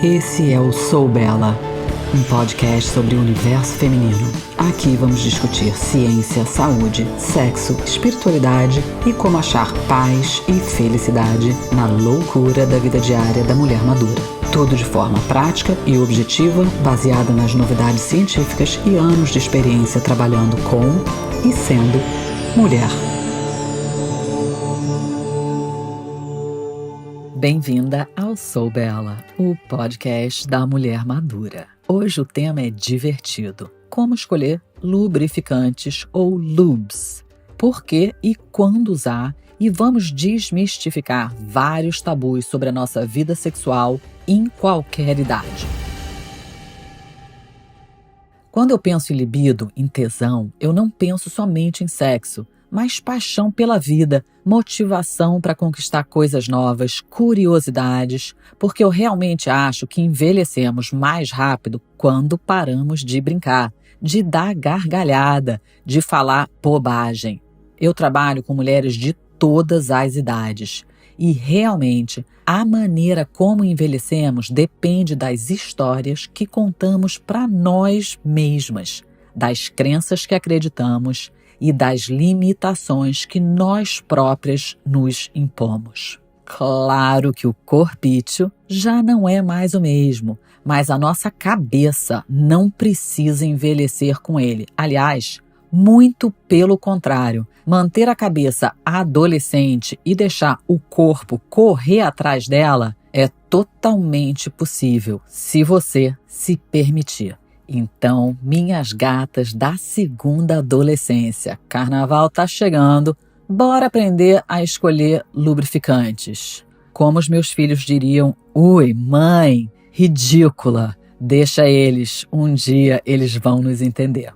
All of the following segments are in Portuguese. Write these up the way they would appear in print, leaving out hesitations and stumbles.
Esse é o Sou Bela, um podcast sobre o universo feminino. Aqui vamos discutir ciência, saúde, sexo, espiritualidade e como achar paz e felicidade na loucura da vida diária da mulher madura. Tudo de forma prática e objetiva, baseada nas novidades científicas e anos de experiência trabalhando com e sendo mulher. Bem-vinda ao Sou Bela, o podcast da mulher madura. Hoje o tema é divertido. Como escolher lubrificantes ou lubes? Por que e quando usar? E vamos desmistificar vários tabus sobre a nossa vida sexual em qualquer idade. Quando eu penso em libido, em tesão, eu não penso somente em sexo, mas paixão pela vida, motivação para conquistar coisas novas, curiosidades, porque eu realmente acho que envelhecemos mais rápido quando paramos de brincar, de dar gargalhada, de falar bobagem. Eu trabalho com mulheres de todas as idades e realmente a maneira como envelhecemos depende das histórias que contamos para nós mesmas, das crenças que acreditamos e das limitações que nós próprias nos impomos. Claro que o corpício já não é mais o mesmo, mas a nossa cabeça não precisa envelhecer com ele. Aliás, muito pelo contrário, manter a cabeça adolescente e deixar o corpo correr atrás dela é totalmente possível, se você se permitir. Então, minhas gatas da segunda adolescência, carnaval tá chegando, bora aprender a escolher lubrificantes. Como os meus filhos diriam, ui, mãe, ridícula, deixa eles, um dia eles vão nos entender.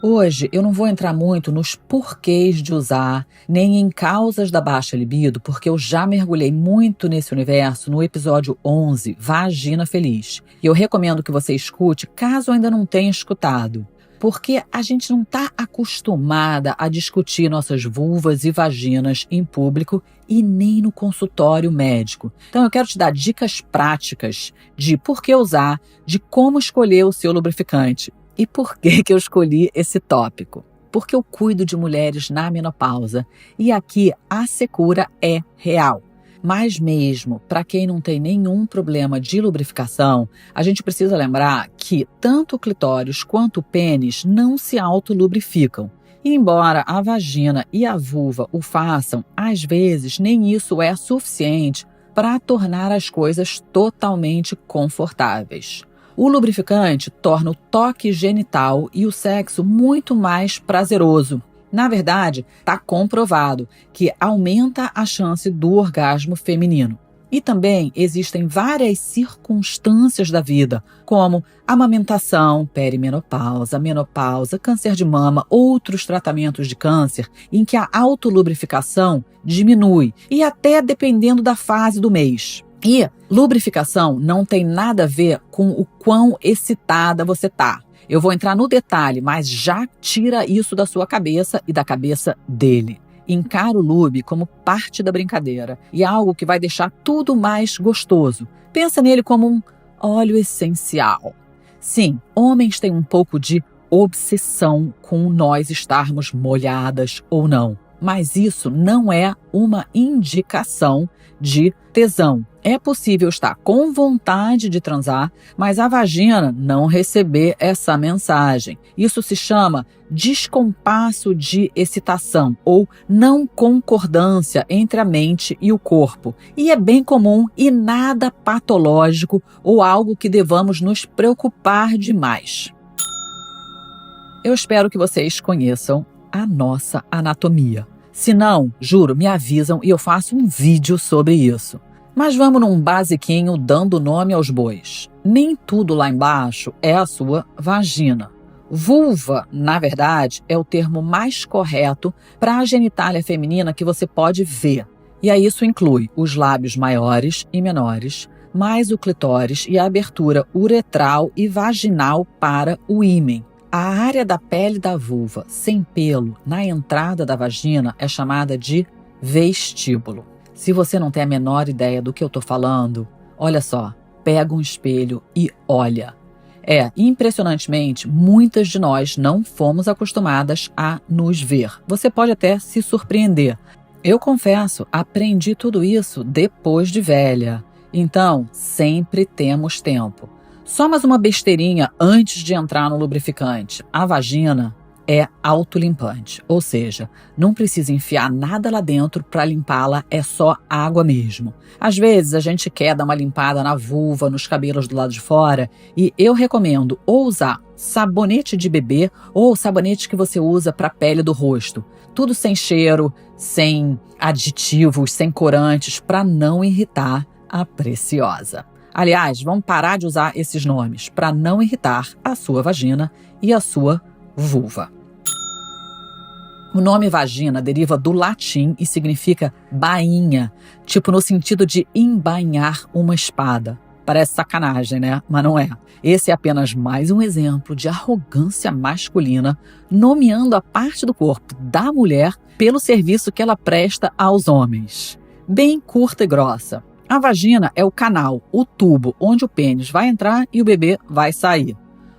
Hoje eu não vou entrar muito nos porquês de usar, nem em causas da baixa libido, porque eu já mergulhei muito nesse universo no episódio 11, Vagina Feliz. E eu recomendo que você escute, caso ainda não tenha escutado. Porque a gente não está acostumada a discutir nossas vulvas e vaginas em público e nem no consultório médico. Então eu quero te dar dicas práticas de por que usar, de como escolher o seu lubrificante. E por que eu escolhi esse tópico? Porque eu cuido de mulheres na menopausa e aqui a secura é real. Mas mesmo para quem não tem nenhum problema de lubrificação, a gente precisa lembrar que tanto o clitóris quanto o pênis não se autolubrificam. E embora a vagina e a vulva o façam, às vezes nem isso é suficiente para tornar as coisas totalmente confortáveis. O lubrificante torna o toque genital e o sexo muito mais prazeroso. Na verdade, está comprovado que aumenta a chance do orgasmo feminino. E também existem várias circunstâncias da vida, como amamentação, perimenopausa, menopausa, câncer de mama, outros tratamentos de câncer, em que a autolubrificação diminui, e até dependendo da fase do mês. E lubrificação não tem nada a ver com o quão excitada você tá. Eu vou entrar no detalhe, mas já tira isso da sua cabeça e da cabeça dele. Encara o lube como parte da brincadeira e algo que vai deixar tudo mais gostoso. Pensa nele como um óleo essencial. Sim, homens têm um pouco de obsessão com nós estarmos molhadas ou não. Mas isso não é uma indicação de tesão. É possível estar com vontade de transar, mas a vagina não receber essa mensagem. Isso se chama descompasso de excitação ou não concordância entre a mente e o corpo. E é bem comum e nada patológico ou algo que devamos nos preocupar demais. Eu espero que vocês conheçam a nossa anatomia. Se não, juro, me avisam e eu faço um vídeo sobre isso. Mas vamos num basiquinho dando nome aos bois. Nem tudo lá embaixo é a sua vagina. Vulva, na verdade, é o termo mais correto para a genitália feminina que você pode ver. E aí isso inclui os lábios maiores e menores, mais o clitóris e a abertura uretral e vaginal para o ímen. A área da pele da vulva sem pelo na entrada da vagina é chamada de vestíbulo. Se você não tem a menor ideia do que eu estou falando, Olha só, pega um espelho e olha. Impressionantemente, muitas de nós não fomos acostumadas a nos ver. Você pode até se surpreender. Eu confesso, aprendi tudo isso depois de velha. Então, sempre temos tempo. Só mais uma besteirinha antes de entrar no lubrificante. A vagina é autolimpante, ou seja, não precisa enfiar nada lá dentro para limpá-la, é só água mesmo. Às vezes a gente quer dar uma limpada na vulva, nos cabelos do lado de fora, e eu recomendo ou usar sabonete de bebê ou sabonete que você usa para a pele do rosto. Tudo sem cheiro, sem aditivos, sem corantes, para não irritar a preciosa. Aliás, vamos parar de usar esses nomes para não irritar a sua vagina e a sua vulva. O nome vagina deriva do latim e significa bainha, tipo no sentido de embainhar uma espada. Parece sacanagem, né? Mas não é. Esse é apenas mais um exemplo de arrogância masculina, nomeando a parte do corpo da mulher pelo serviço que ela presta aos homens. Bem curta e grossa. A vagina é o canal, o tubo, onde o pênis vai entrar e o bebê vai sair.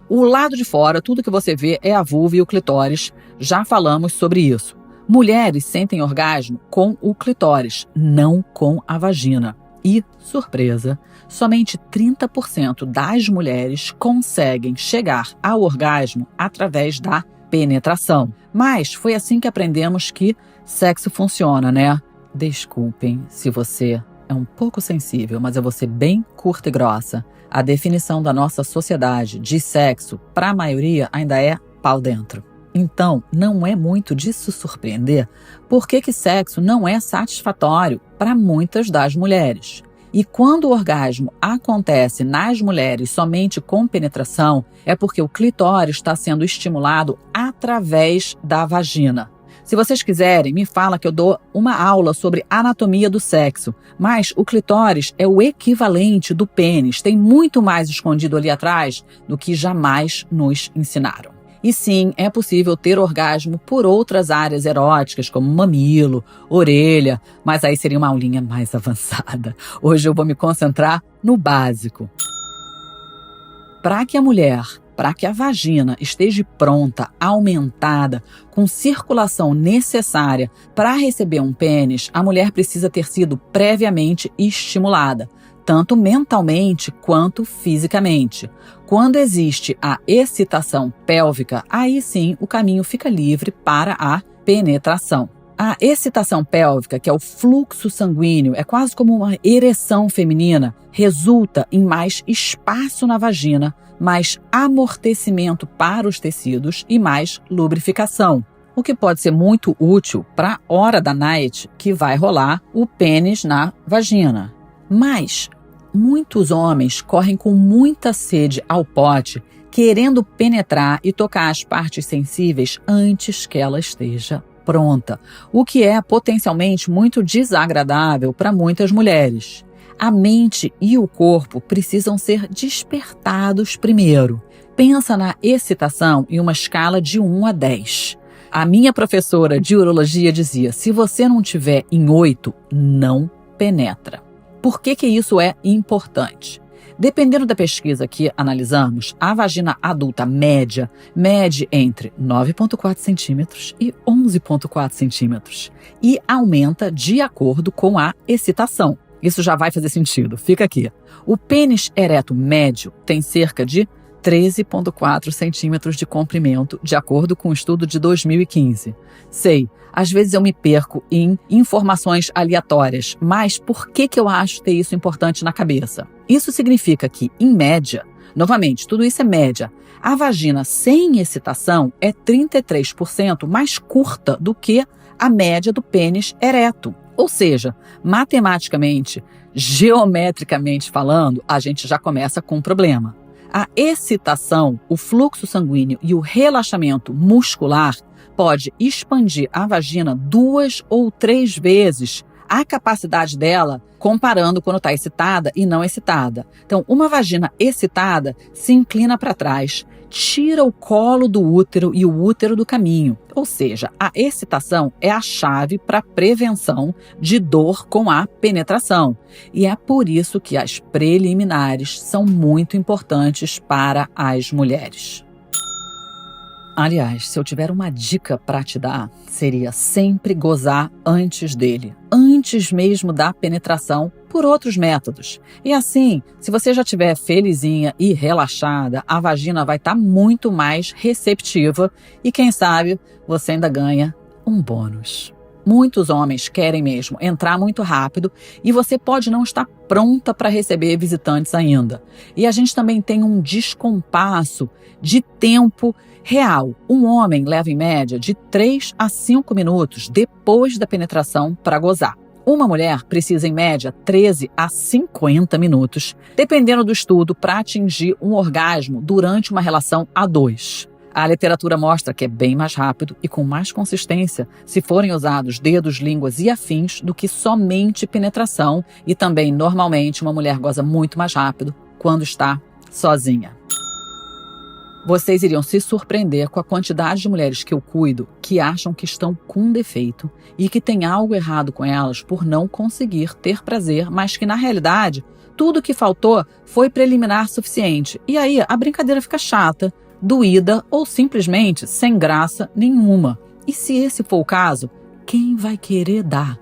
O lado de fora, tudo que você vê é a vulva e o clitóris. Já falamos sobre isso. Mulheres sentem orgasmo com o clitóris, não com a vagina. E, surpresa, somente 30% das mulheres conseguem chegar ao orgasmo através da penetração. Mas foi assim que aprendemos que sexo funciona, né? Desculpem se você é um pouco sensível, mas eu vou ser bem curta e grossa. A definição da nossa sociedade de sexo, para a maioria, ainda é pau dentro. Então, não é muito de se surpreender por que sexo não é satisfatório para muitas das mulheres. E quando o orgasmo acontece nas mulheres somente com penetração, é porque o clitóris está sendo estimulado através da vagina. Se vocês quiserem, me fala que eu dou uma aula sobre anatomia do sexo, mas o clitóris é o equivalente do pênis, tem muito mais escondido ali atrás do que jamais nos ensinaram. E sim, é possível ter orgasmo por outras áreas eróticas, como mamilo, orelha, mas aí seria uma aulinha mais avançada. Hoje eu vou me concentrar no básico. Para que a vagina esteja pronta, aumentada, com circulação necessária para receber um pênis, a mulher precisa ter sido previamente estimulada, tanto mentalmente quanto fisicamente. Quando existe a excitação pélvica, aí sim o caminho fica livre para a penetração. A excitação pélvica, que é o fluxo sanguíneo, é quase como uma ereção feminina, resulta em mais espaço na vagina, mais amortecimento para os tecidos e mais lubrificação. O que pode ser muito útil para a hora da night que vai rolar o pênis na vagina. Mas muitos homens correm com muita sede ao pote, querendo penetrar e tocar as partes sensíveis antes que ela esteja pronta, o que é potencialmente muito desagradável para muitas mulheres. A mente e o corpo precisam ser despertados primeiro. Pensa na excitação em uma escala de 1 a 10. A minha professora de urologia dizia, se você não tiver em 8, não penetra. Por que isso é importante? Dependendo da pesquisa que analisamos, a vagina adulta média mede entre 9,4 centímetros e 11,4 centímetros e aumenta de acordo com a excitação. Isso já vai fazer sentido, fica aqui. O pênis ereto médio tem cerca de 13,4 centímetros de comprimento, de acordo com um estudo de 2015. Sei, às vezes eu me perco em informações aleatórias, mas por que eu acho ter isso importante na cabeça? Isso significa que, em média, novamente, tudo isso é média, a vagina sem excitação é 33% mais curta do que a média do pênis ereto. Ou seja, matematicamente, geometricamente falando, a gente já começa com um problema. A excitação, o fluxo sanguíneo e o relaxamento muscular pode expandir a vagina 2 ou 3 vezes a capacidade dela, comparando quando está excitada e não excitada. Então, uma vagina excitada se inclina para trás tira o colo do útero e o útero do caminho. Ou seja, a excitação é a chave para a prevenção de dor com a penetração. E é por isso que as preliminares são muito importantes para as mulheres. Aliás, se eu tiver uma dica para te dar, seria sempre gozar antes dele, antes mesmo da penetração, por outros métodos. E assim, se você já estiver felizinha e relaxada, a vagina vai estar muito mais receptiva e quem sabe você ainda ganha um bônus. Muitos homens querem mesmo entrar muito rápido e você pode não estar pronta para receber visitantes ainda. E a gente também tem um descompasso de tempo real. Um homem leva em média de 3 a 5 minutos depois da penetração para gozar. Uma mulher precisa em média 13 a 50 minutos, dependendo do estudo, para atingir um orgasmo durante uma relação a dois. A literatura mostra que é bem mais rápido e com mais consistência se forem usados dedos, línguas e afins do que somente penetração, e também, normalmente, uma mulher goza muito mais rápido quando está sozinha. Vocês iriam se surpreender com a quantidade de mulheres que eu cuido que acham que estão com defeito e que tem algo errado com elas por não conseguir ter prazer, mas que, na realidade, tudo que faltou foi preliminar suficiente. E aí a brincadeira fica chata, doída ou simplesmente sem graça nenhuma. E se esse for o caso, quem vai querer dar?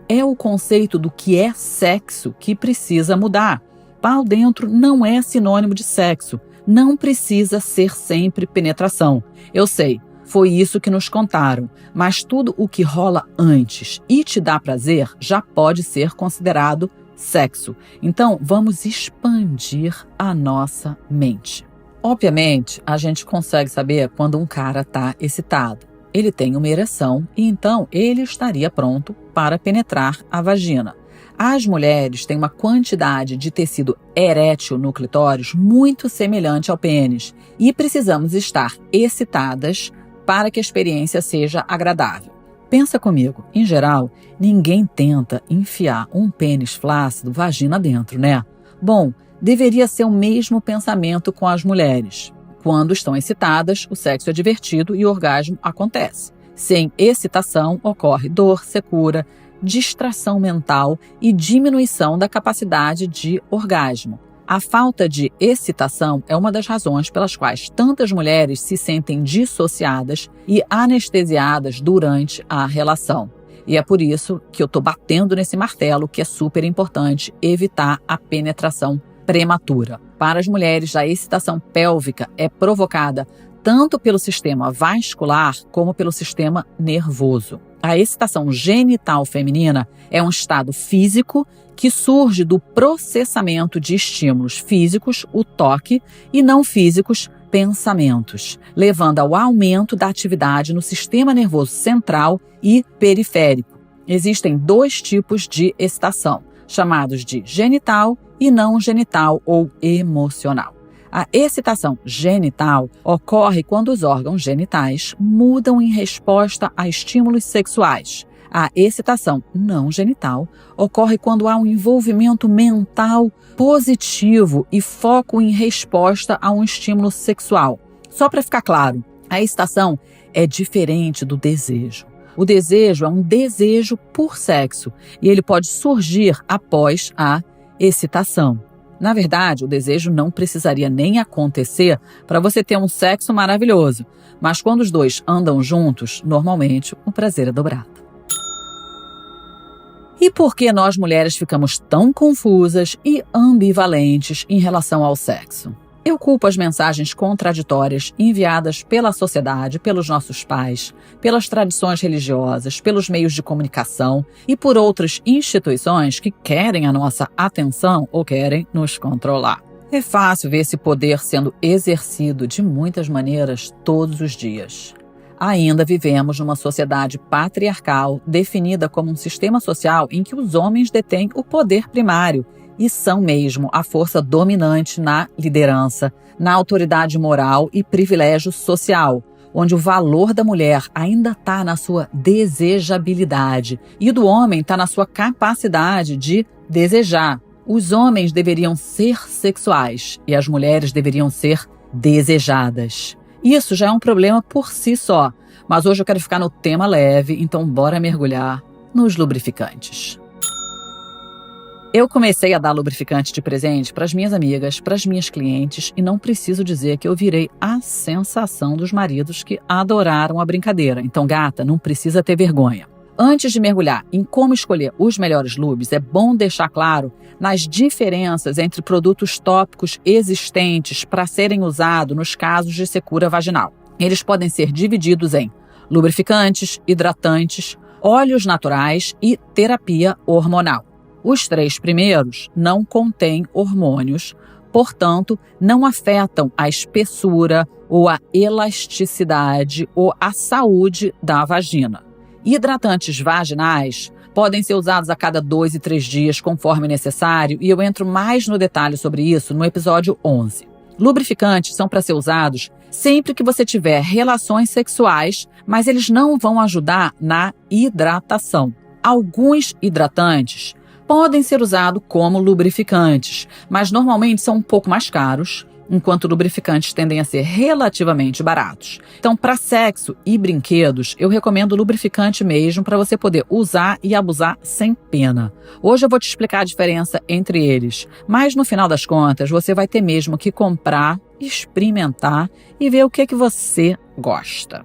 É o conceito do que é sexo que precisa mudar. Pau dentro não é sinônimo de sexo. Não precisa ser sempre penetração. Eu sei, foi isso que nos contaram, mas tudo o que rola antes e te dá prazer já pode ser considerado sexo. Então, vamos expandir a nossa mente. Obviamente, a gente consegue saber quando um cara está excitado. Ele tem uma ereção e então ele estaria pronto para penetrar a vagina. As mulheres têm uma quantidade de tecido erétil no clitóris muito semelhante ao pênis e precisamos estar excitadas para que a experiência seja agradável. Pensa comigo, em geral, ninguém tenta enfiar um pênis flácido vagina dentro, né? Bom, deveria ser o mesmo pensamento com as mulheres. Quando estão excitadas, o sexo é divertido e o orgasmo acontece. Sem excitação, ocorre dor, secura, distração mental e diminuição da capacidade de orgasmo. A falta de excitação é uma das razões pelas quais tantas mulheres se sentem dissociadas e anestesiadas durante a relação. E é por isso que eu estou batendo nesse martelo que é super importante evitar a penetração prematura. Para as mulheres, a excitação pélvica é provocada tanto pelo sistema vascular como pelo sistema nervoso. A excitação genital feminina é um estado físico que surge do processamento de estímulos físicos, o toque, e não físicos, pensamentos, levando ao aumento da atividade no sistema nervoso central e periférico. Existem 2 tipos de excitação, chamados de genital e não genital ou emocional. A excitação genital ocorre quando os órgãos genitais mudam em resposta a estímulos sexuais. A excitação não genital ocorre quando há um envolvimento mental positivo e foco em resposta a um estímulo sexual. Só para ficar claro, a excitação é diferente do desejo. O desejo é um desejo por sexo e ele pode surgir após a excitação. Na verdade, o desejo não precisaria nem acontecer para você ter um sexo maravilhoso, mas quando os dois andam juntos, normalmente o prazer é dobrado. E por que nós mulheres ficamos tão confusas e ambivalentes em relação ao sexo? Eu culpo as mensagens contraditórias enviadas pela sociedade, pelos nossos pais, pelas tradições religiosas, pelos meios de comunicação e por outras instituições que querem a nossa atenção ou querem nos controlar. É fácil ver esse poder sendo exercido de muitas maneiras todos os dias. Ainda vivemos numa sociedade patriarcal definida como um sistema social em que os homens detêm o poder primário e são mesmo a força dominante na liderança, na autoridade moral e privilégio social, onde o valor da mulher ainda está na sua desejabilidade e do homem está na sua capacidade de desejar. Os homens deveriam ser sexuais e as mulheres deveriam ser desejadas. Isso já é um problema por si só, mas hoje eu quero ficar no tema leve, então bora mergulhar nos lubrificantes. Eu comecei a dar lubrificante de presente para as minhas amigas, para as minhas clientes, e não preciso dizer que eu virei a sensação dos maridos que adoraram a brincadeira. Então, gata, não precisa ter vergonha. Antes de mergulhar em como escolher os melhores lubes, é bom deixar claro nas diferenças entre produtos tópicos existentes para serem usados nos casos de secura vaginal. Eles podem ser divididos em lubrificantes, hidratantes, óleos naturais e terapia hormonal. Os 3 primeiros não contêm hormônios, portanto, não afetam a espessura ou a elasticidade ou a saúde da vagina. Hidratantes vaginais podem ser usados a cada 2 e 3 dias, conforme necessário, e eu entro mais no detalhe sobre isso no episódio 11. Lubrificantes são para ser usados sempre que você tiver relações sexuais, mas eles não vão ajudar na hidratação. Alguns hidratantes podem ser usados como lubrificantes, mas normalmente são um pouco mais caros, enquanto lubrificantes tendem a ser relativamente baratos. Então, para sexo e brinquedos, eu recomendo lubrificante mesmo para você poder usar e abusar sem pena. Hoje eu vou te explicar a diferença entre eles, mas no final das contas você vai ter mesmo que comprar, experimentar e ver o que você gosta.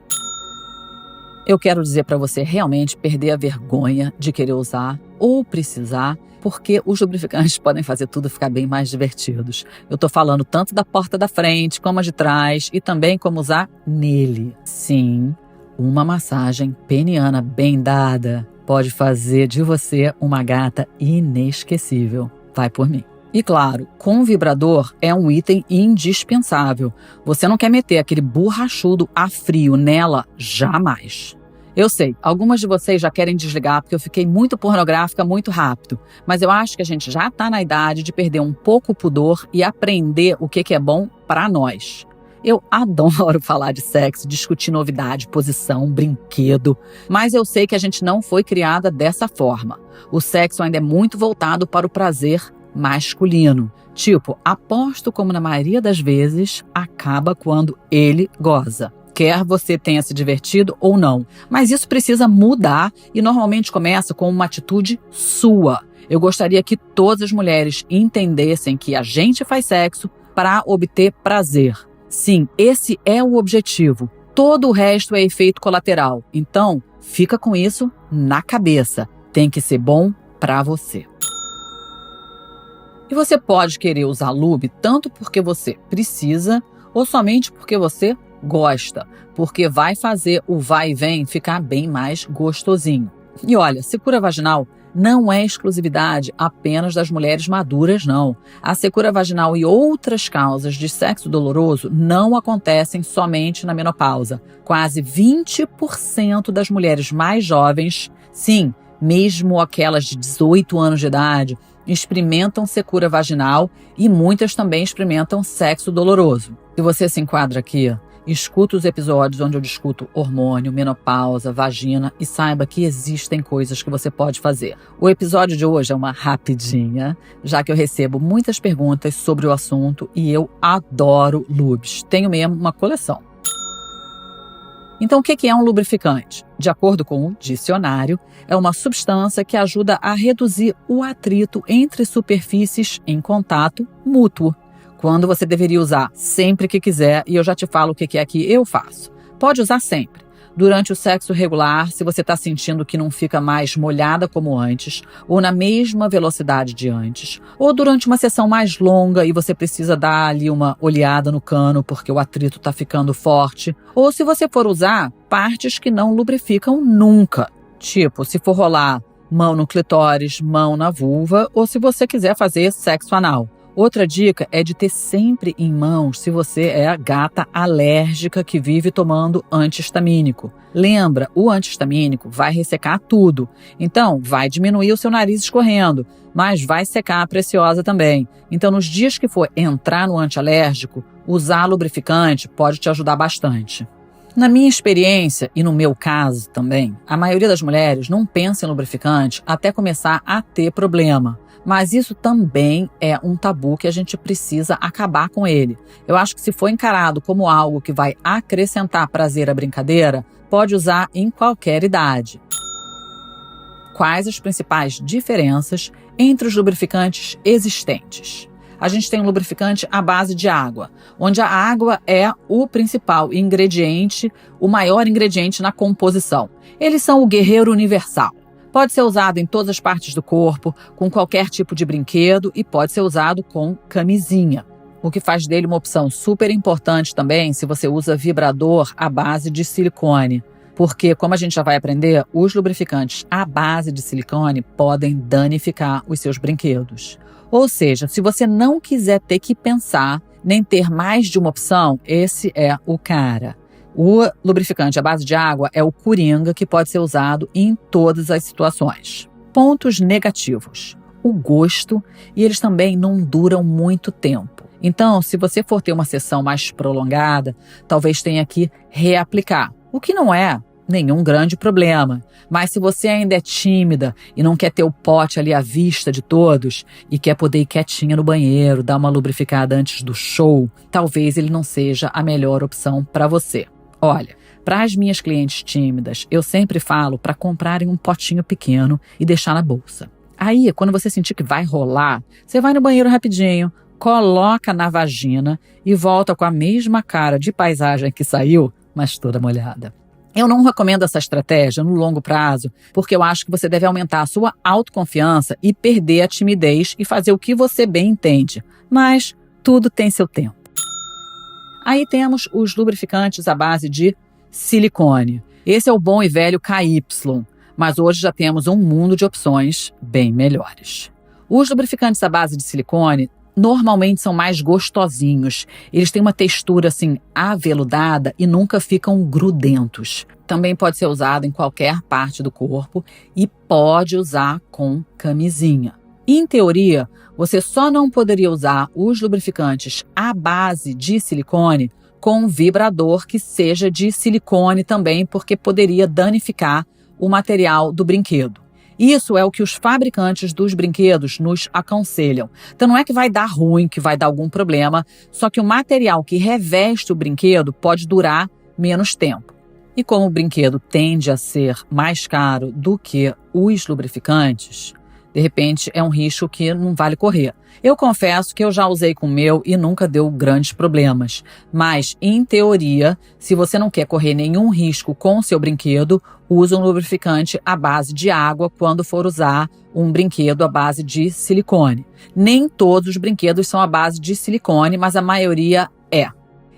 Eu quero dizer para você realmente perder a vergonha de querer usar ou precisar, porque os lubrificantes podem fazer tudo ficar bem mais divertidos. Eu tô falando tanto da porta da frente como a de trás e também como usar nele. Sim, uma massagem peniana bem dada pode fazer de você uma gata inesquecível. Vai por mim. E claro, com vibrador é um item indispensável. Você não quer meter aquele borrachudo a frio nela jamais. Eu sei, algumas de vocês já querem desligar porque eu fiquei muito pornográfica muito rápido, mas eu acho que a gente já está na idade de perder um pouco o pudor e aprender o que é bom para nós. Eu adoro falar de sexo, discutir novidade, posição, brinquedo, mas eu sei que a gente não foi criada dessa forma. O sexo ainda é muito voltado para o prazer masculino. Tipo, aposto como na maioria das vezes acaba quando ele goza. Quer você tenha se divertido ou não. Mas isso precisa mudar e normalmente começa com uma atitude sua. Eu gostaria que todas as mulheres entendessem que a gente faz sexo para obter prazer. Sim, esse é o objetivo. Todo o resto é efeito colateral. Então, fica com isso na cabeça. Tem que ser bom para você. E você pode querer usar lube tanto porque você precisa ou somente porque você gosta, porque vai fazer o vai e vem ficar bem mais gostosinho. E olha, secura vaginal não é exclusividade apenas das mulheres maduras, não. A secura vaginal e outras causas de sexo doloroso não acontecem somente na menopausa. Quase 20% das mulheres mais jovens, sim, mesmo aquelas de 18 anos de idade, experimentam secura vaginal e muitas também experimentam sexo doloroso. Se você se enquadra aqui, escuta os episódios onde eu discuto hormônio, menopausa, vagina e saiba que existem coisas que você pode fazer. O episódio de hoje é uma rapidinha, já que eu recebo muitas perguntas sobre o assunto e eu adoro lubes. Tenho mesmo uma coleção. Então, o que é um lubrificante? De acordo com o dicionário, é uma substância que ajuda a reduzir o atrito entre superfícies em contato mútuo. Quando você deveria usar sempre que quiser, e eu já te falo o que é que eu faço. Pode usar sempre. Durante o sexo regular, se você está sentindo que não fica mais molhada como antes, ou na mesma velocidade de antes, ou durante uma sessão mais longa e você precisa dar ali uma olhada no cano porque o atrito está ficando forte, ou se você for usar partes que não lubrificam nunca, tipo se for rolar mão no clitóris, mão na vulva, ou se você quiser fazer sexo anal. Outra dica é de ter sempre em mãos se você é a gata alérgica que vive tomando antihistamínico. Lembra, o antihistamínico vai ressecar tudo. Então, vai diminuir o seu nariz escorrendo, mas vai secar a preciosa também. Então, nos dias que for entrar no antialérgico, usar lubrificante pode te ajudar bastante. Na minha experiência, e no meu caso também, a maioria das mulheres não pensa em lubrificante até começar a ter problema. Mas isso também é um tabu que a gente precisa acabar com ele. Eu acho que se for encarado como algo que vai acrescentar prazer à brincadeira, pode usar em qualquer idade. Quais as principais diferenças entre os lubrificantes existentes? A gente tem um lubrificante à base de água, onde a água é o principal ingrediente, o maior ingrediente na composição. Eles são o guerreiro universal. Pode ser usado em todas as partes do corpo, com qualquer tipo de brinquedo e pode ser usado com camisinha. O que faz dele uma opção super importante também se você usa vibrador à base de silicone. Porque, como a gente já vai aprender, os lubrificantes à base de silicone podem danificar os seus brinquedos. Ou seja, se você não quiser ter que pensar, nem ter mais de uma opção, esse é o cara. O lubrificante à base de água é o coringa que pode ser usado em todas as situações. Pontos negativos. O gosto, e eles também não duram muito tempo. Então, se você for ter uma sessão mais prolongada, talvez tenha que reaplicar, o que não é nenhum grande problema. Mas se você ainda é tímida e não quer ter o pote ali à vista de todos e quer poder ir quietinha no banheiro, dar uma lubrificada antes do show, talvez ele não seja a melhor opção para você. Olha, para as minhas clientes tímidas, eu sempre falo para comprarem um potinho pequeno e deixar na bolsa. Aí, quando você sentir que vai rolar, você vai no banheiro rapidinho, coloca na vagina e volta com a mesma cara de paisagem que saiu, mas toda molhada. Eu não recomendo essa estratégia no longo prazo, porque eu acho que você deve aumentar a sua autoconfiança e perder a timidez e fazer o que você bem entende. Mas tudo tem seu tempo. Aí temos os lubrificantes à base de silicone. Esse é o bom e velho KY, mas hoje já temos um mundo de opções bem melhores. Os lubrificantes à base de silicone normalmente são mais gostosinhos. Eles têm uma textura assim aveludada e nunca ficam grudentos. Também pode ser usado em qualquer parte do corpo e pode usar com camisinha. Em teoria, você só não poderia usar os lubrificantes à base de silicone com um vibrador que seja de silicone também, porque poderia danificar o material do brinquedo. Isso é o que os fabricantes dos brinquedos nos aconselham. Então não é que vai dar ruim, que vai dar algum problema, só que o material que reveste o brinquedo pode durar menos tempo. E como o brinquedo tende a ser mais caro do que os lubrificantes, de repente é um risco que não vale correr. Eu confesso que eu já usei com o meu e nunca deu grandes problemas. Mas, em teoria, se você não quer correr nenhum risco com o seu brinquedo, use um lubrificante à base de água quando for usar um brinquedo à base de silicone. Nem todos os brinquedos são à base de silicone, mas a maioria é.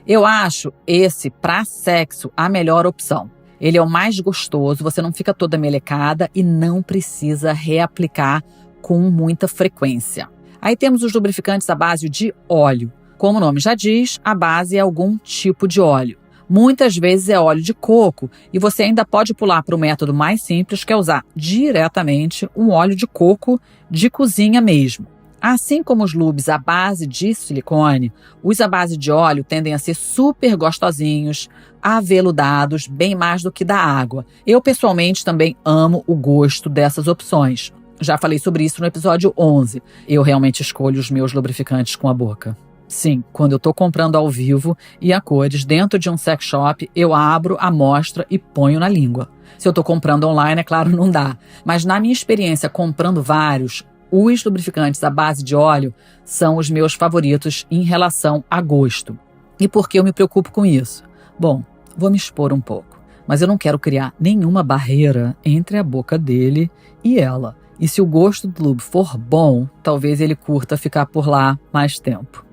Eu acho esse, para sexo, a melhor opção. Ele é o mais gostoso, você não fica toda melecada e não precisa reaplicar com muita frequência. Aí temos os lubrificantes à base de óleo. Como o nome já diz, a base é algum tipo de óleo. Muitas vezes é óleo de coco e você ainda pode pular para o método mais simples, que é usar diretamente um óleo de coco de cozinha mesmo. Assim como os lubes à base de silicone, os à base de óleo tendem a ser super gostosinhos, aveludados, bem mais do que da água. Eu, pessoalmente, também amo o gosto dessas opções. Já falei sobre isso no episódio 11. Eu realmente escolho os meus lubrificantes com a boca. Sim, quando eu estou comprando ao vivo e a cores dentro de um sex shop, eu abro a amostra e ponho na língua. Se eu estou comprando online, é claro, não dá. Mas na minha experiência comprando vários, os lubrificantes à base de óleo são os meus favoritos em relação a gosto. E por que eu me preocupo com isso? Bom, vou me expor um pouco, mas eu não quero criar nenhuma barreira entre a boca dele e ela. E se o gosto do lube for bom, talvez ele curta ficar por lá mais tempo.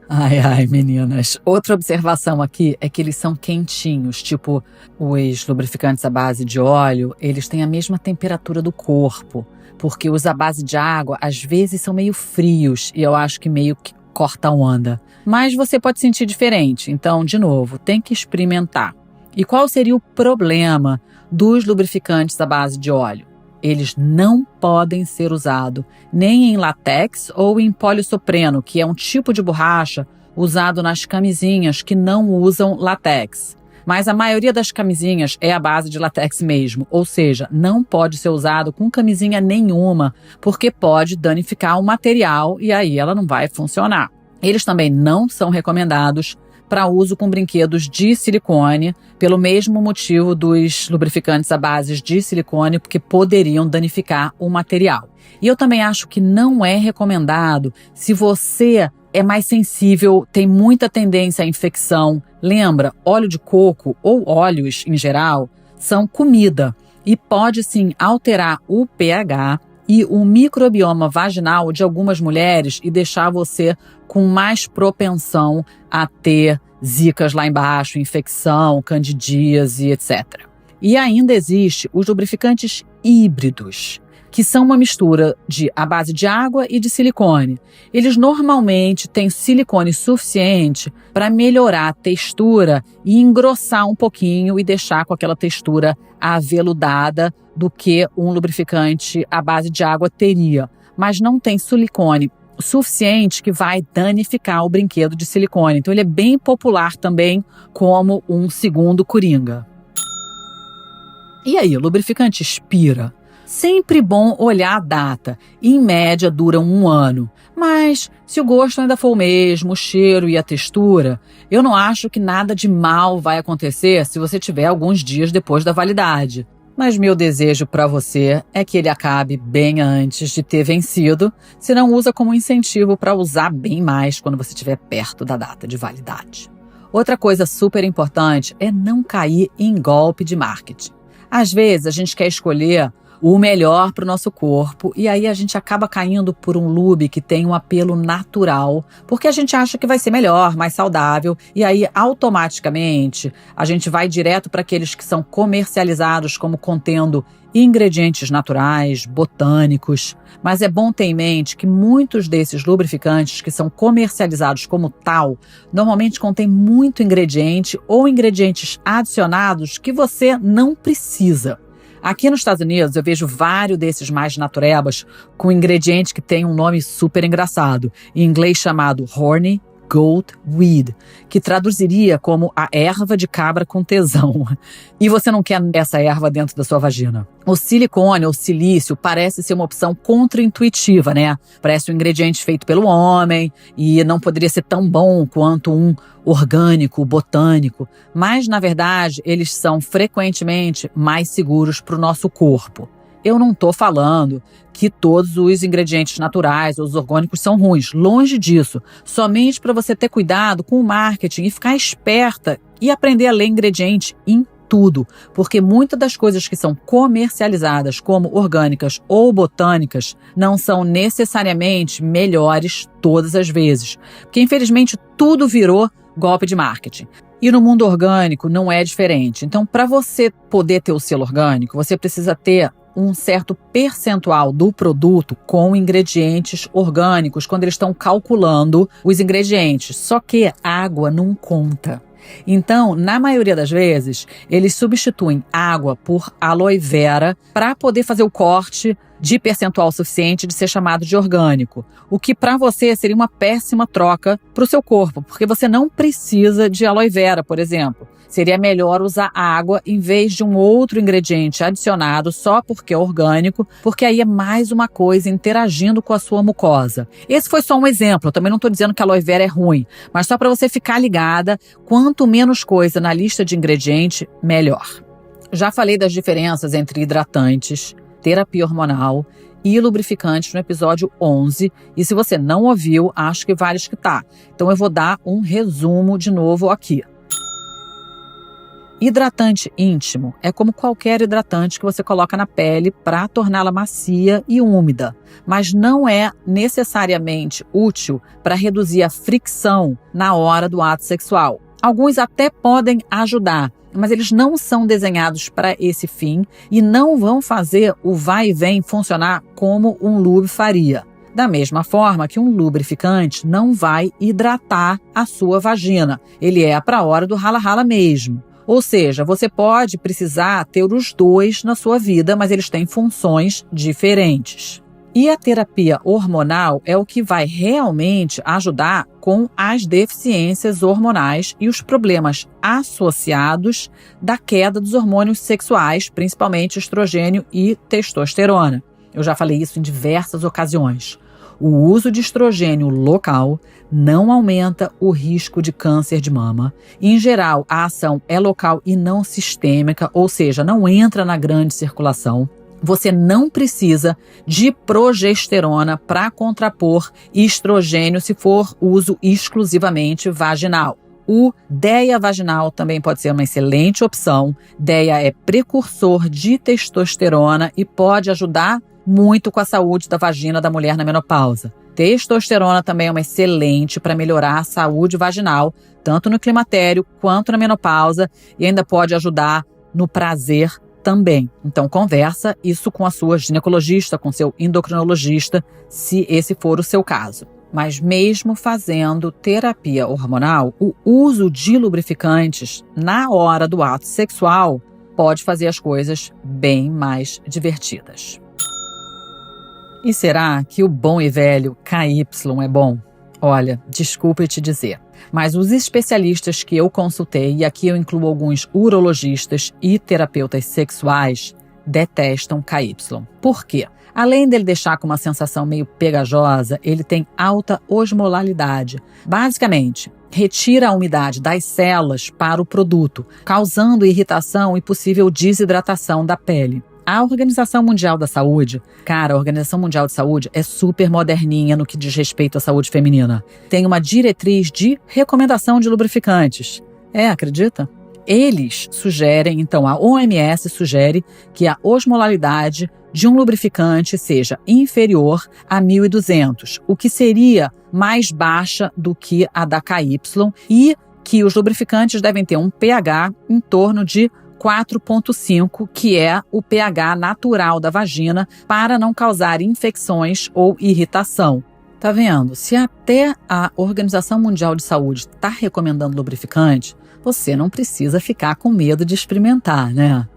Ai, meninas. Outra observação aqui é que eles são quentinhos, tipo os lubrificantes à base de óleo, eles têm a mesma temperatura do corpo, porque os à base de água às vezes são meio frios e eu acho que meio que corta a onda. Mas você pode sentir diferente, então, de novo, tem que experimentar. E qual seria o problema dos lubrificantes à base de óleo? Eles não podem ser usados nem em látex ou em polisopreno, que é um tipo de borracha usado nas camisinhas que não usam látex. Mas a maioria das camisinhas é à base de látex mesmo, ou seja, não pode ser usado com camisinha nenhuma, porque pode danificar o material e aí ela não vai funcionar. Eles também não são recomendados para uso com brinquedos de silicone, pelo mesmo motivo dos lubrificantes à base de silicone, porque poderiam danificar o material. E eu também acho que não é recomendado se você é mais sensível, tem muita tendência à infecção. Lembra, óleo de coco ou óleos em geral são comida e pode sim alterar o pH e o microbioma vaginal de algumas mulheres e deixar você com mais propensão a ter zicas lá embaixo, infecção, candidíase, etc. E ainda existe os lubrificantes híbridos, que são uma mistura à base de água e de silicone. Eles normalmente têm silicone suficiente para melhorar a textura e engrossar um pouquinho e deixar com aquela textura aveludada do que um lubrificante à base de água teria. Mas não tem silicone suficiente que vai danificar o brinquedo de silicone. Então ele é bem popular também como um segundo coringa. E aí, o lubrificante expira? Sempre bom olhar a data. Em média, dura 1 ano. Mas, se o gosto ainda for o mesmo, o cheiro e a textura, eu não acho que nada de mal vai acontecer se você tiver alguns dias depois da validade. Mas meu desejo para você é que ele acabe bem antes de ter vencido, se não usa como incentivo para usar bem mais quando você estiver perto da data de validade. Outra coisa super importante é não cair em golpe de marketing. Às vezes, a gente quer escolher o melhor para o nosso corpo e aí a gente acaba caindo por um lube que tem um apelo natural, porque a gente acha que vai ser melhor, mais saudável, e aí automaticamente a gente vai direto para aqueles que são comercializados como contendo ingredientes naturais, botânicos. Mas é bom ter em mente que muitos desses lubrificantes que são comercializados como tal, normalmente contêm muito ingrediente ou ingredientes adicionados que você não precisa. Aqui nos Estados Unidos eu vejo vários desses mais naturebas com ingrediente que tem um nome super engraçado, em inglês chamado Horny Goat Weed, que traduziria como a erva de cabra com tesão. E você não quer essa erva dentro da sua vagina. O silicone ou silício parece ser uma opção contraintuitiva, né? Parece um ingrediente feito pelo homem e não poderia ser tão bom quanto um orgânico, botânico, mas na verdade eles são frequentemente mais seguros para o nosso corpo. Eu não estou falando que todos os ingredientes naturais ou os orgânicos são ruins, longe disso. Somente para você ter cuidado com o marketing e ficar esperta e aprender a ler ingrediente em tudo, porque muitas das coisas que são comercializadas como orgânicas ou botânicas não são necessariamente melhores todas as vezes, porque infelizmente tudo virou golpe de marketing. E no mundo orgânico não é diferente. Então, para você poder ter o selo orgânico, você precisa ter um certo percentual do produto com ingredientes orgânicos quando eles estão calculando os ingredientes. Só que água não conta. Então, na maioria das vezes, eles substituem água por aloe vera para poder fazer o corte de percentual suficiente de ser chamado de orgânico. O que para você seria uma péssima troca para o seu corpo, porque você não precisa de aloe vera, por exemplo. Seria melhor usar água em vez de um outro ingrediente adicionado só porque é orgânico, porque aí é mais uma coisa interagindo com a sua mucosa. Esse foi só um exemplo, eu também não estou dizendo que a aloe vera é ruim, mas só para você ficar ligada, quanto menos coisa na lista de ingredientes, melhor. Já falei das diferenças entre hidratantes, terapia hormonal e lubrificantes no episódio 11, e se você não ouviu, acho que vale escutar. Então eu vou dar um resumo de novo aqui. Hidratante íntimo é como qualquer hidratante que você coloca na pele para torná-la macia e úmida, mas não é necessariamente útil para reduzir a fricção na hora do ato sexual. Alguns até podem ajudar, mas eles não são desenhados para esse fim e não vão fazer o vai e vem funcionar como um lube faria. Da mesma forma que um lubrificante não vai hidratar a sua vagina. Ele é para a hora do rala-rala mesmo. Ou seja, você pode precisar ter os dois na sua vida, mas eles têm funções diferentes. E a terapia hormonal é o que vai realmente ajudar com as deficiências hormonais e os problemas associados da queda dos hormônios sexuais, principalmente estrogênio e testosterona. Eu já falei isso em diversas ocasiões. O uso de estrogênio local não aumenta o risco de câncer de mama. Em geral, a ação é local e não sistêmica, ou seja, não entra na grande circulação. Você não precisa de progesterona para contrapor estrogênio se for uso exclusivamente vaginal. O DEA vaginal também pode ser uma excelente opção. DEA é precursor de testosterona e pode ajudar muito com a saúde da vagina da mulher na menopausa. Testosterona também é uma excelente para melhorar a saúde vaginal, tanto no climatério quanto na menopausa, e ainda pode ajudar no prazer também. Então conversa isso com a sua ginecologista, com seu endocrinologista, se esse for o seu caso. Mas mesmo fazendo terapia hormonal, o uso de lubrificantes na hora do ato sexual pode fazer as coisas bem mais divertidas. E será que o bom e velho KY é bom? Olha, desculpa te dizer, mas os especialistas que eu consultei, e aqui eu incluo alguns urologistas e terapeutas sexuais, detestam KY. Por quê? Além dele deixar com uma sensação meio pegajosa, ele tem alta osmolalidade. Basicamente, retira a umidade das células para o produto, causando irritação e possível desidratação da pele. A Organização Mundial da Saúde, a Organização Mundial de Saúde é super moderninha no que diz respeito à saúde feminina. Tem uma diretriz de recomendação de lubrificantes. Acredita? Eles sugerem, então a OMS sugere que a osmolalidade de um lubrificante seja inferior a 1.200, o que seria mais baixa do que a da KY, e que os lubrificantes devem ter um pH em torno de 4,5, que é o pH natural da vagina, para não causar infecções ou irritação. Tá vendo? Se até a Organização Mundial de Saúde está recomendando lubrificante, você não precisa ficar com medo de experimentar, né?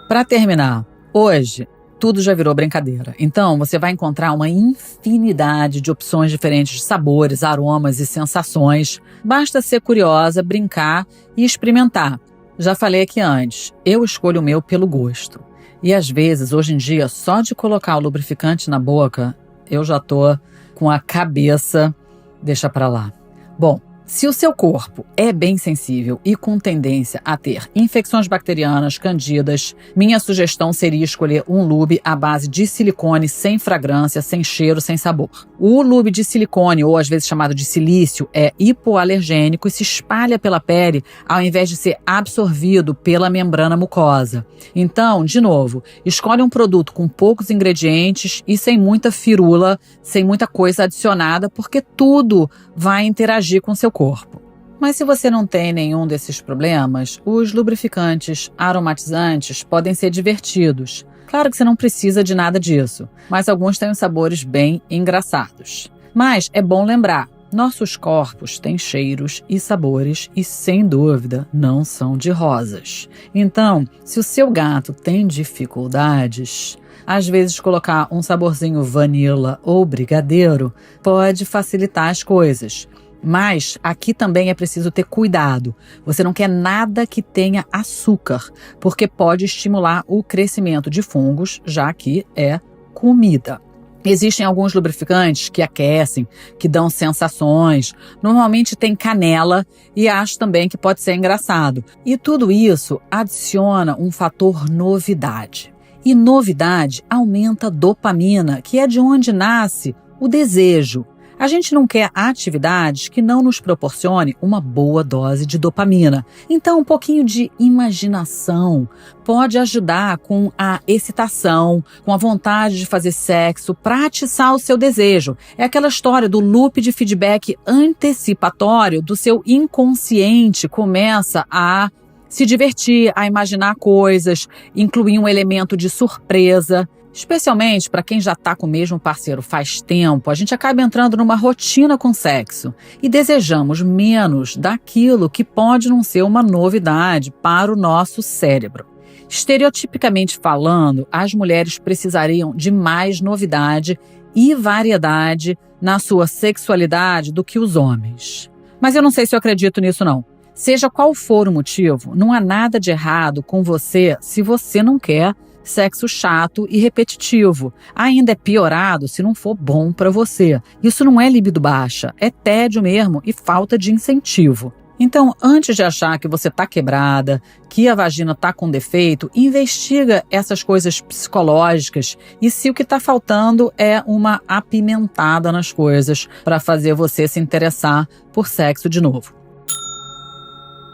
Para terminar, hoje tudo já virou brincadeira. Então, você vai encontrar uma infinidade de opções diferentes de sabores, aromas e sensações. Basta ser curiosa, brincar e experimentar. Já falei aqui antes, eu escolho o meu pelo gosto. E às vezes, hoje em dia, só de colocar o lubrificante na boca, eu já tô com a cabeça, deixa pra lá. Bom, se o seu corpo é bem sensível e com tendência a ter infecções bacterianas, candidas, minha sugestão seria escolher um lube à base de silicone, sem fragrância, sem cheiro, sem sabor. O lube de silicone, ou às vezes chamado de silício, é hipoalergênico e se espalha pela pele ao invés de ser absorvido pela membrana mucosa. Então, de novo, escolhe um produto com poucos ingredientes e sem muita firula, sem muita coisa adicionada, porque tudo vai interagir com o seu corpo. Mas se você não tem nenhum desses problemas, os lubrificantes aromatizantes podem ser divertidos. Claro que você não precisa de nada disso, mas alguns têm os sabores bem engraçados. Mas é bom lembrar, nossos corpos têm cheiros e sabores e, sem dúvida, não são de rosas. Então, se o seu gato tem dificuldades, às vezes colocar um saborzinho vanilla ou brigadeiro pode facilitar as coisas. Mas aqui também é preciso ter cuidado. Você não quer nada que tenha açúcar, porque pode estimular o crescimento de fungos, já que é comida. Existem alguns lubrificantes que aquecem, que dão sensações. Normalmente tem canela e acho também que pode ser engraçado. E tudo isso adiciona um fator novidade. E novidade aumenta a dopamina, que é de onde nasce o desejo. A gente não quer atividades que não nos proporcione uma boa dose de dopamina. Então, um pouquinho de imaginação pode ajudar com a excitação, com a vontade de fazer sexo, para atiçar o seu desejo. É aquela história do loop de feedback antecipatório do seu inconsciente, começa a se divertir, a imaginar coisas, incluir um elemento de surpresa. Especialmente para quem já está com o mesmo parceiro faz tempo, a gente acaba entrando numa rotina com sexo e desejamos menos daquilo que pode não ser uma novidade para o nosso cérebro. Estereotipicamente falando, as mulheres precisariam de mais novidade e variedade na sua sexualidade do que os homens. Mas eu não sei se eu acredito nisso, não. Seja qual for o motivo, não há nada de errado com você se você não quer sexo chato e repetitivo. Ainda é piorado se não for bom para você. Isso não é libido baixa, é tédio mesmo e falta de incentivo. Então, antes de achar que você está quebrada, que a vagina está com defeito, investiga essas coisas psicológicas e se o que está faltando é uma apimentada nas coisas para fazer você se interessar por sexo de novo.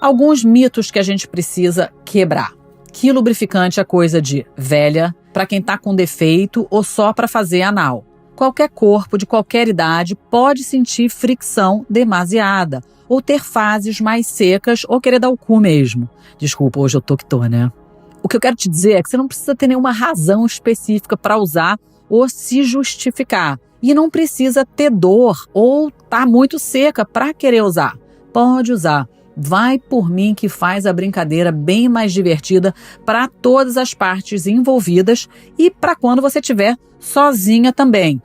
Alguns mitos que a gente precisa quebrar. Que lubrificante é coisa de velha, para quem está com defeito ou só para fazer anal. Qualquer corpo de qualquer idade pode sentir fricção demasiada ou ter fases mais secas ou querer dar o cu mesmo. Desculpa, hoje eu tô que tô, né? O que eu quero te dizer é que você não precisa ter nenhuma razão específica para usar ou se justificar. E não precisa ter dor ou tá muito seca para querer usar. Pode usar. Vai por mim que faz a brincadeira bem mais divertida para todas as partes envolvidas e para quando você estiver sozinha também.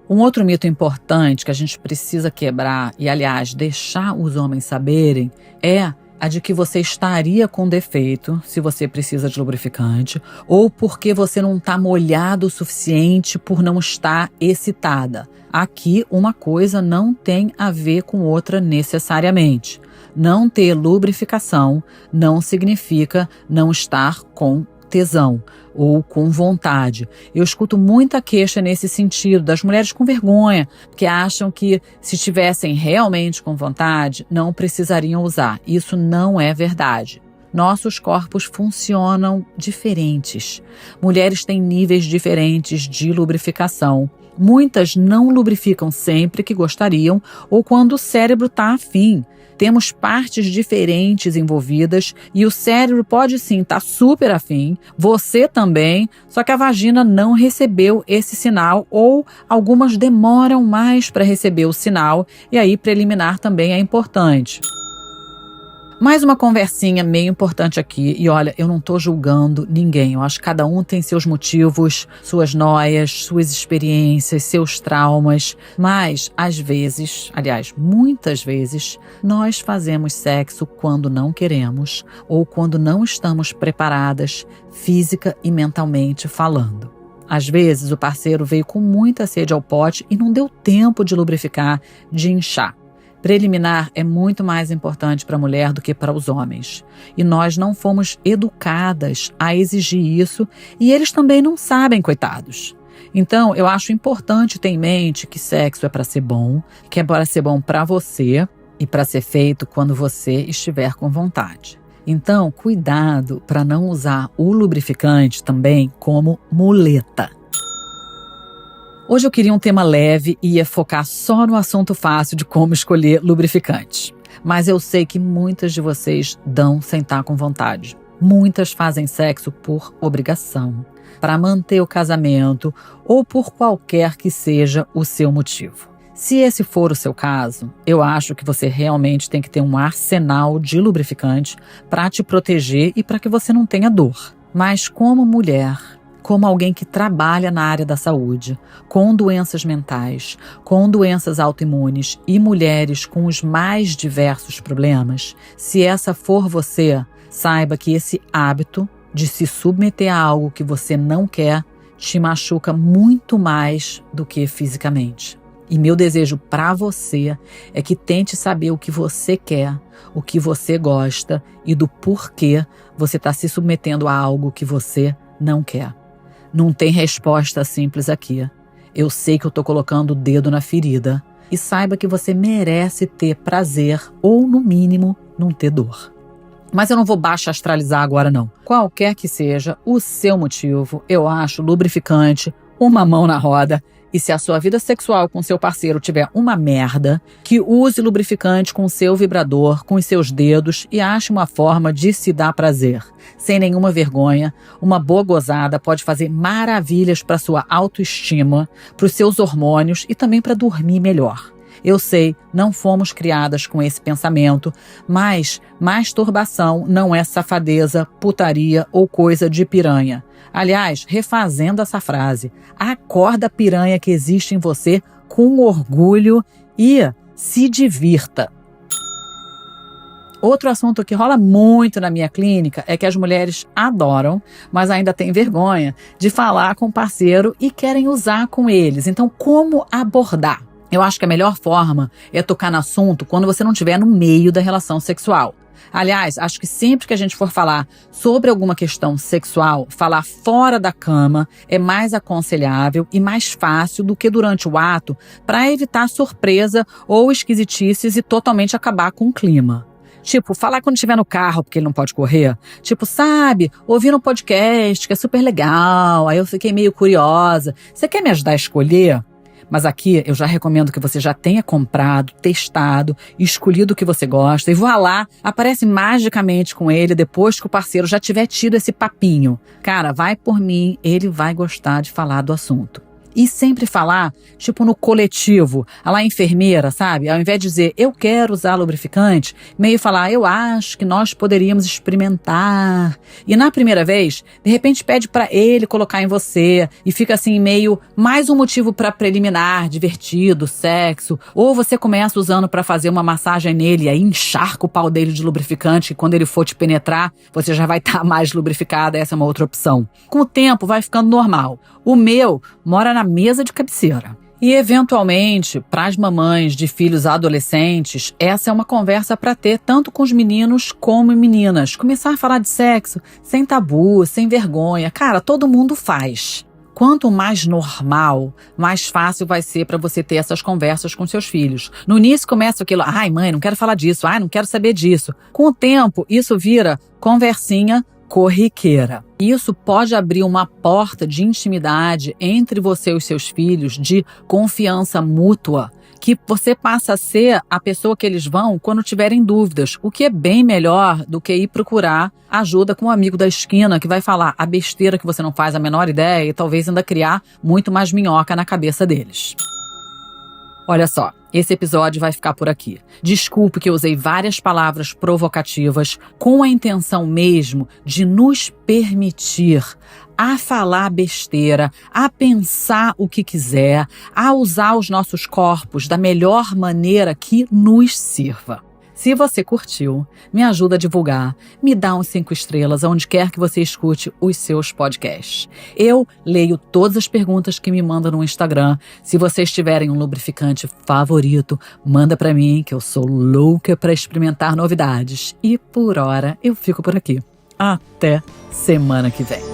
Um outro mito importante que a gente precisa quebrar e, aliás, deixar os homens saberem é a de que você estaria com defeito se você precisa de lubrificante ou porque você não está molhado o suficiente por não estar excitada. Aqui, uma coisa não tem a ver com outra necessariamente. Não ter lubrificação não significa não estar com tesão ou com vontade. Eu escuto muita queixa nesse sentido, das mulheres com vergonha, que acham que se estivessem realmente com vontade, não precisariam usar. Isso não é verdade. Nossos corpos funcionam diferentes. Mulheres têm níveis diferentes de lubrificação. Muitas não lubrificam sempre que gostariam ou quando o cérebro está afim. Temos partes diferentes envolvidas e o cérebro pode sim estar super afim, você também, só que a vagina não recebeu esse sinal ou algumas demoram mais para receber o sinal e aí preliminar também é importante. Mais uma conversinha meio importante aqui, e olha, eu não estou julgando ninguém, eu acho que cada um tem seus motivos, suas noias, suas experiências, seus traumas, mas às vezes, aliás, muitas vezes, nós fazemos sexo quando não queremos ou quando não estamos preparadas física e mentalmente falando. Às vezes o parceiro veio com muita sede ao pote e não deu tempo de lubrificar, de inchar. Preliminar é muito mais importante para a mulher do que para os homens. E nós não fomos educadas a exigir isso e eles também não sabem, coitados. Então, eu acho importante ter em mente que sexo é para ser bom, que é para ser bom para você e para ser feito quando você estiver com vontade. Então, cuidado para não usar o lubrificante também como muleta. Hoje eu queria um tema leve e ia focar só no assunto fácil de como escolher lubrificante. Mas eu sei que muitas de vocês dão sem estar com vontade. Muitas fazem sexo por obrigação, para manter o casamento ou por qualquer que seja o seu motivo. Se esse for o seu caso, eu acho que você realmente tem que ter um arsenal de lubrificante para te proteger e para que você não tenha dor. Mas como mulher, como alguém que trabalha na área da saúde, com doenças mentais, com doenças autoimunes e mulheres com os mais diversos problemas, se essa for você, saiba que esse hábito de se submeter a algo que você não quer te machuca muito mais do que fisicamente. E meu desejo para você é que tente saber o que você quer, o que você gosta e do porquê você está se submetendo a algo que você não quer. Não tem resposta simples aqui. Eu sei que eu estou colocando o dedo na ferida. E saiba que você merece ter prazer ou, no mínimo, não ter dor. Mas eu não vou baixa astralizar agora, não. Qualquer que seja o seu motivo, eu acho lubrificante, uma mão na roda. E se a sua vida sexual com seu parceiro tiver uma merda, que use lubrificante com seu vibrador, com os seus dedos e ache uma forma de se dar prazer. Sem nenhuma vergonha, uma boa gozada pode fazer maravilhas para sua autoestima, para os seus hormônios e também para dormir melhor. Eu sei, não fomos criadas com esse pensamento, mas masturbação não é safadeza, putaria ou coisa de piranha. Aliás, refazendo essa frase, acorda a piranha que existe em você com orgulho e se divirta. Outro assunto que rola muito na minha clínica é que as mulheres adoram, mas ainda têm vergonha de falar com o parceiro e querem usar com eles. Então, como abordar? Eu acho que a melhor forma é tocar no assunto quando você não estiver no meio da relação sexual. Aliás, acho que sempre que a gente for falar sobre alguma questão sexual, falar fora da cama é mais aconselhável e mais fácil do que durante o ato, para evitar surpresa ou esquisitices e totalmente acabar com o clima. Tipo, falar quando estiver no carro, porque ele não pode correr. Tipo, sabe, ouvindo um podcast que é super legal, aí eu fiquei meio curiosa. Você quer me ajudar a escolher? Mas aqui eu já recomendo que você já tenha comprado, testado, escolhido o que você gosta e voa lá, aparece magicamente com ele depois que o parceiro já tiver tido esse papinho. Cara, vai por mim, ele vai gostar de falar do assunto. E sempre falar, tipo no coletivo, a lá enfermeira, sabe? Ao invés de dizer, eu quero usar lubrificante, meio falar, eu acho que nós poderíamos experimentar. E na primeira vez, de repente pede pra ele colocar em você e fica assim meio mais um motivo pra preliminar, divertido, sexo. Ou você começa usando pra fazer uma massagem nele e aí encharca o pau dele de lubrificante e quando ele for te penetrar, você já vai estar mais lubrificada, essa é uma outra opção. Com o tempo vai ficando normal. O meu mora na mesa de cabeceira. E, eventualmente, para as mamães de filhos adolescentes, essa é uma conversa para ter tanto com os meninos como meninas. Começar a falar de sexo sem tabu, sem vergonha. Cara, todo mundo faz. Quanto mais normal, mais fácil vai ser para você ter essas conversas com seus filhos. No início começa aquilo, ai mãe, não quero falar disso, ai não quero saber disso. Com o tempo, isso vira conversinha corriqueira. Isso pode abrir uma porta de intimidade entre você e os seus filhos, de confiança mútua, que você passa a ser a pessoa que eles vão quando tiverem dúvidas, o que é bem melhor do que ir procurar ajuda com um amigo da esquina que vai falar a besteira que você não faz a menor ideia e talvez ainda criar muito mais minhoca na cabeça deles. Olha só, esse episódio vai ficar por aqui. Desculpe que eu usei várias palavras provocativas com a intenção mesmo de nos permitir a falar besteira, a pensar o que quiser, a usar os nossos corpos da melhor maneira que nos sirva. Se você curtiu, me ajuda a divulgar, me dá uns 5 estrelas onde quer que você escute os seus podcasts. Eu leio todas as perguntas que me mandam no Instagram. Se vocês tiverem um lubrificante favorito, manda pra mim que eu sou louca pra experimentar novidades. E por hora eu fico por aqui. Até semana que vem.